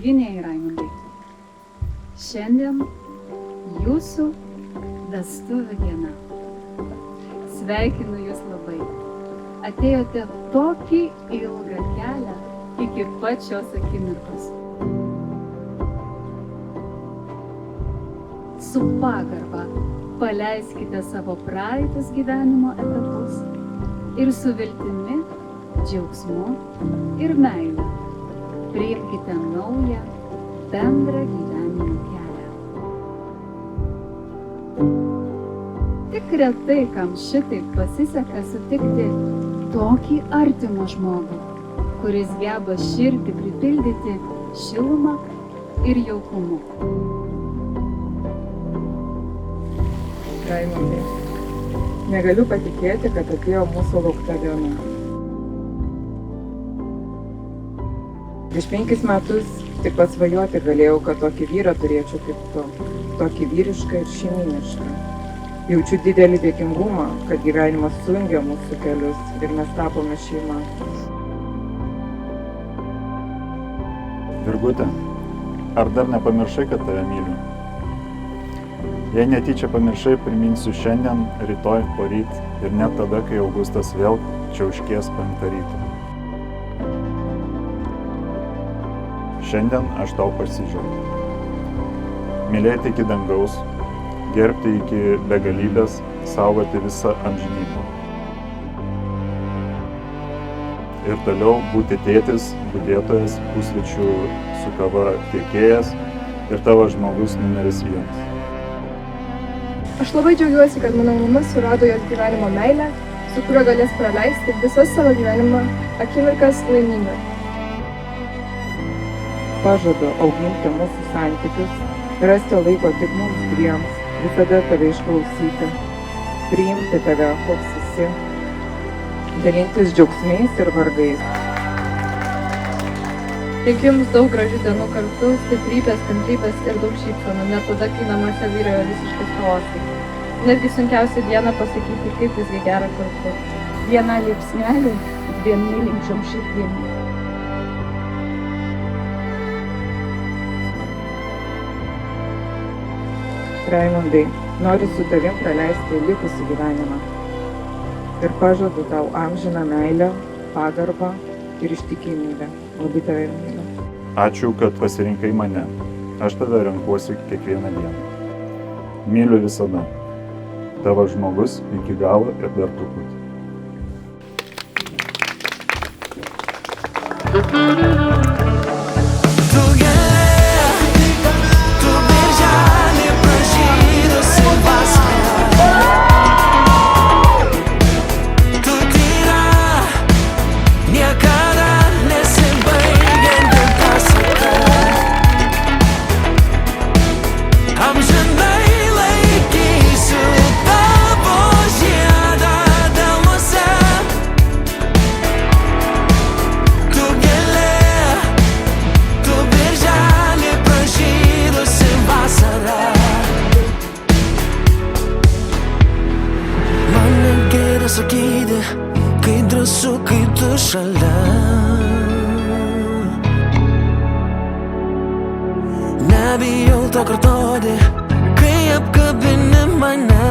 Mylimieji Raimundai, šiandien jūsų vestuvių diena. Sveikinu jūs labai. Atėjote tokį ilgą kelią iki pačios akimirkos. Su pagarba paleiskite savo praeitus gyvenimo etapus ir su viltimi, džiaugsmu ir meile priimkite naują bendrą gyvenimo kelią. Tik retai, kam šitaip pasiseka sutikti tokį artimą žmogų, kuris geba širdį pripildyti šilumą ir jaukumu. Raimundai, negaliu patikėti, kad atėjo mūsų laukta diena. Prieš 5 metus tik pasvajoti galėjau, kad tokį vyrą turėčiau kaip tu, tokį vyrišką ir šeimynišką. Jaučiu didelį dėkingumą, kad gyvenimas sujungė mūsų kelius ir mes tapome šeima. Virgute, ar dar nepamiršai, kad tave myliu? Jei netyčia pamiršai, priminsiu šiandien, rytoj, poryt ir net tada, kai Augustas vėl čiauškės 5 ryto. Šiandien aš tau pasižadu. Mylėti iki dangaus, gerbti iki begalybės, saugoti visą amžinybę. Ir toliau būti tėtis, budėtojas, pusryčių su kava tiekėjas ir tavo žmogus numeris 1. Aš labai džiaugiuosi, kad mano mama surado jos gyvenimo meilę, su kuriuo galės praleisti visas savo gyvenimo akimirkas laimingai. Pažadu auginti mūsų santykius, rasti laiko tik mums dviems, visada tave išklausyti, priimti tave, koks esi, dalintis džiaugsmais ir vargais. Linkiu jums daug gražių dienų kartu, stiprybės, kantrybės ir daug šypsenų, net tada, kai namuose vyrauja visiškas chaosai. Netgi sunkiausia diena pasakyti, kaip visgi gera kartu. Viena liepsnelė, 2 mylinčiom širdim. Raimundai, noriu su tavim praleisti likusį gyvenimą. Ir pažadu tau amžiną meilę, pagarbą ir ištikimybę. Labai tave myliu. Ačiū, kad pasirinkai mane. Aš tave renkuosi kiekvieną dieną. Myliu visada. Tavo žmogus iki galo ir dar truputį. Sakyti, kai drąsu, kai tu šalia. Nebijau to kartoti, kai apkabini mane.